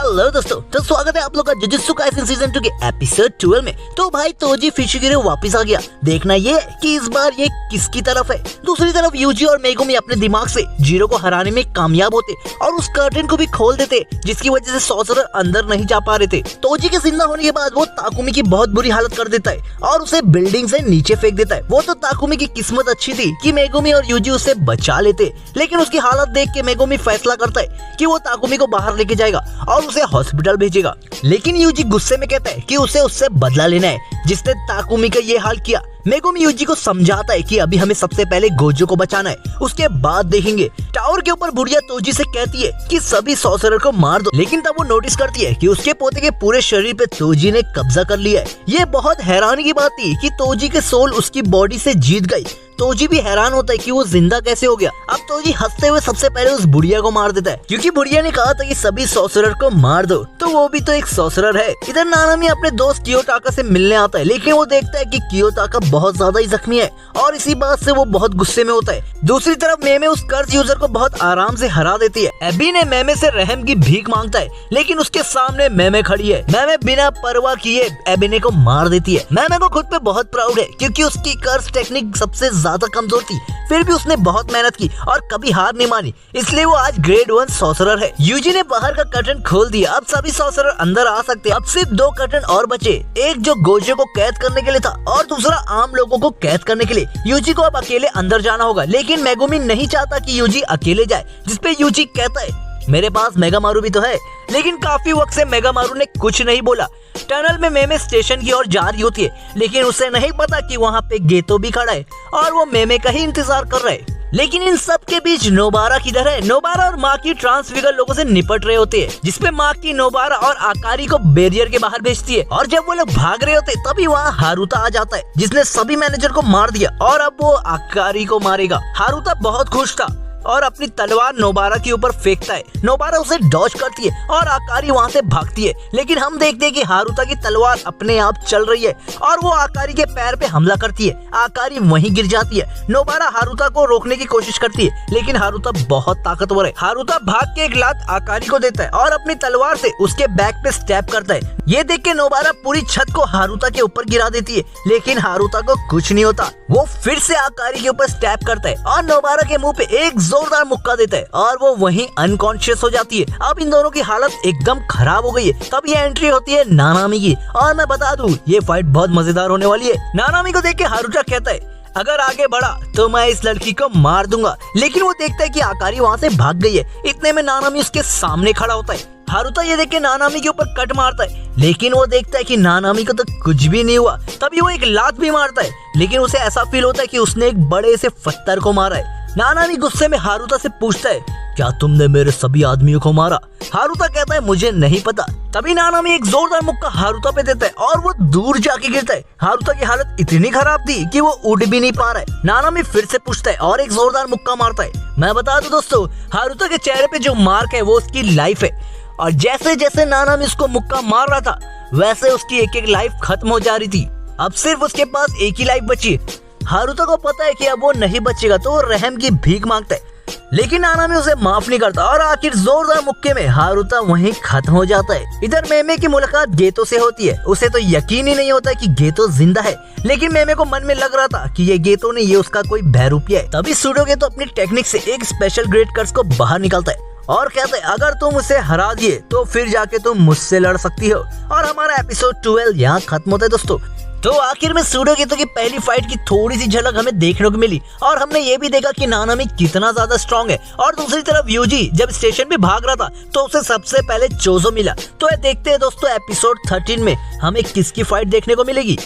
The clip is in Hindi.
हेलो दोस्तों, तो स्वागत है आप लोग का जुजुत्सु काइसेन सीजन 2 के एपिसोड 12 में। तो भाई तोजी फिशिगिरो वापस आ गया। देखना ये कि इस बार ये किसकी तरफ है। दूसरी तरफ यूजी और मेगुमी अपने दिमाग से जीरो को हराने में कामयाब होते और उस कर्टेन को भी खोल देते, जिसकी वजह से सॉर्सरर अंदर नहीं जा पा रहे थे। तोजी के जिंदा होने के बाद वो ताकुमी की बहुत बुरी हालत कर देता है और उसे बिल्डिंग से नीचे फेंक देता है। वो तो ताकुमी की किस्मत अच्छी थी कि मेगुमी और यूजी उसे बचा लेते, लेकिन उसकी हालत देख के मेगुमी फैसला करता है कि वो ताकुमी को बाहर लेके जाएगा और उसे हॉस्पिटल भेजेगा। लेकिन यूजी गुस्से में कहता है कि उसे उससे बदला लेना है जिसने ताकुमी का ये हाल किया। मेगुमी यूजी को समझाता है कि अभी हमें सबसे पहले गोजो को बचाना है, उसके बाद देखेंगे। टावर के ऊपर बुढ़िया तोजी से कहती है कि सभी सॉर्सरर को मार दो, लेकिन तब वो नोटिस करती है कि उसके पोते के पूरे शरीर पे तोजी ने कब्जा कर लिया है। ये बहुत हैरानी की बात थी कि तोजी के सोल उसकी बॉडी से जीत गई। तोजी भी हैरान होता है कि वो जिंदा कैसे हो गया। अब तोजी हंसते हुए सबसे पहले उस बुढ़िया को मार देता है, क्योंकि बुढ़िया ने कहा था कि सभी सॉर्सरर को मार दो, तो वो भी तो एक सॉर्सरर है। इधर नानामी अपने दोस्त कियोटाका से मिलने आता है, लेकिन वो देखता है कि कियोटाका बहुत ज्यादा ही जख्मी है और इसी बात से वो बहुत गुस्से में होता है। दूसरी तरफ मेमे उस कर्ज यूजर को बहुत आराम से हरा देती है। एबी ने मेमे से रहम की भीख मांगता है, लेकिन उसके सामने मेमे खड़ी है। मेमे बिना परवाह किए एबिने को मार देती है। मेमे को खुद पे बहुत प्राउड है, क्योंकि उसकी कर्ज टेक्निक सबसे ज्यादा कमजोर थी, फिर भी उसने बहुत मेहनत की और कभी हार नहीं मानी, इसलिए वो आज ग्रेड 1 सॉर्सरर है। यूजी ने बाहर का कर्टन खोल दिया, अब सभी सॉर्सरर अंदर आ सकते हैं। अब सिर्फ 2 कर्टन और बचे, एक जो गोजो को कैद करने के लिए था और दूसरा आम लोगों को कैद करने के लिए। यूजी को अब अकेले अंदर जाना होगा, लेकिन मेगुमी नहीं चाहता कि यूजी अकेले जाए, जिसपे यूजी कहता है मेरे पास मेगामारू भी तो है। लेकिन काफी वक्त से मेगामारू ने कुछ नहीं बोला। टनल में मेमे स्टेशन की ओर जा रही होती है, लेकिन उसे नहीं पता कि वहाँ पे गेतो भी खड़ा है और वो मेमे का ही इंतजार कर रहा है। लेकिन इन सब के बीच नोबारा किधर है? नोबारा और माकी ट्रांसफिगर लोगों से निपट रहे होते हैं, जिसपे माकी नोबारा और आकारी को बैरियर के बाहर भेजती है और जब वो लोग भाग रहे होते तभी वहाँ हारुता आ जाता है, जिसने सभी मैनेजर को मार दिया और अब वो आकारी को मारेगा। हारुता बहुत खुश था और अपनी तलवार नोबारा के ऊपर फेंकता है। नोबारा उसे डॉज करती है और आकारी वहाँ से भागती है, लेकिन हम देखते हैं कि हारुता की तलवार अपने आप चल रही है और वो आकारी के पैर पे हमला करती है। आकारी वहीं गिर जाती है। नोबारा हारुता को रोकने की कोशिश करती है, लेकिन हारुता बहुत ताकतवर है। हारुता भाग के एक लात आकारी को देता है और अपनी तलवार से उसके बैक पे स्टैप करता है। ये देख के नोबारा पूरी छत को हारुता के ऊपर गिरा देती है, लेकिन हारुता को कुछ नहीं होता। वो फिर से आकारी के ऊपर स्टैप करता है और नोबारा के मुंह पे एक जोरदार मुक्का देता है और वो वहीं अनकॉन्शियस हो जाती है। अब इन दोनों की हालत एकदम खराब हो गई है। तब ये एंट्री होती है नानामी की और मैं बता दूं ये फाइट बहुत मजेदार होने वाली है। नानामी को देख के हारुता कहता है अगर आगे बढ़ा तो मैं इस लड़की को मार दूंगा, लेकिन वो देखता है कि आकारी वहाँ से भाग गई है। इतने में नानामी उसके सामने खड़ा होता है। हारुता ये देख के नानामी के ऊपर कट मारता है, लेकिन वो देखता है कि नानामी को तो कुछ भी नहीं हुआ। तभी वो एक लात भी मारता है, लेकिन उसे ऐसा फील होता है कि उसने एक बड़े से पत्थर को मारा है। नानामी गुस्से में हारुता से पूछता है क्या तुमने मेरे सभी आदमियों को मारा? हारुता कहता है मुझे नहीं पता। तभी नानामी एक जोरदार मुक्का हारुता पे देता है और वो दूर जाके गिरता है। हारुता की हालत इतनी खराब थी कि वो उड़ भी नहीं पा रहा है। नानामी फिर से पूछता है और एक जोरदार मुक्का मारता है। मैं बता दूं दोस्तों, हारुता के चेहरे पे जो मार्क है वो उसकी लाइफ है और जैसे जैसे नानामी उसको मुक्का मार रहा था वैसे उसकी एक एक लाइफ खत्म हो जा रही थी। अब सिर्फ उसके पास एक ही लाइफ बची है। हारुता को पता है कि अब वो नहीं बचेगा, तो वो रहम की भीख मांगता है, लेकिन नानामी उसे माफ नहीं करता और आखिर जोरदार मुक्के में हारुता वहीं खत्म हो जाता है। इधर मेमे की मुलाकात गेतो से होती है। उसे तो यकीन ही नहीं होता कि गेतो जिंदा है, लेकिन मेमे को मन में लग रहा था कि ये गेतो नहीं, ये उसका कोई बहरूपिया है। तभी सूडो गेतो अपनी टेक्निक से एक स्पेशल ग्रेड कर्स को बाहर निकालता है और कहते हैं अगर तुम उसे हरा दिए तो फिर जाके तुम मुझसे लड़ सकती हो। और हमारा एपिसोड 12 यहाँ खत्म होता है दोस्तों। तो आखिर में सूडो गेतो की पहली फाइट की थोड़ी सी झलक हमें देखने को मिली और हमने ये भी देखा कि नानामी कितना ज्यादा स्ट्रांग है। और दूसरी तरफ यूजी जब स्टेशन पे भाग रहा था तो उसे सबसे पहले चोजो मिला। तो ये देखते हैं दोस्तों एपिसोड 13 में हमें किसकी फाइट देखने को मिलेगी।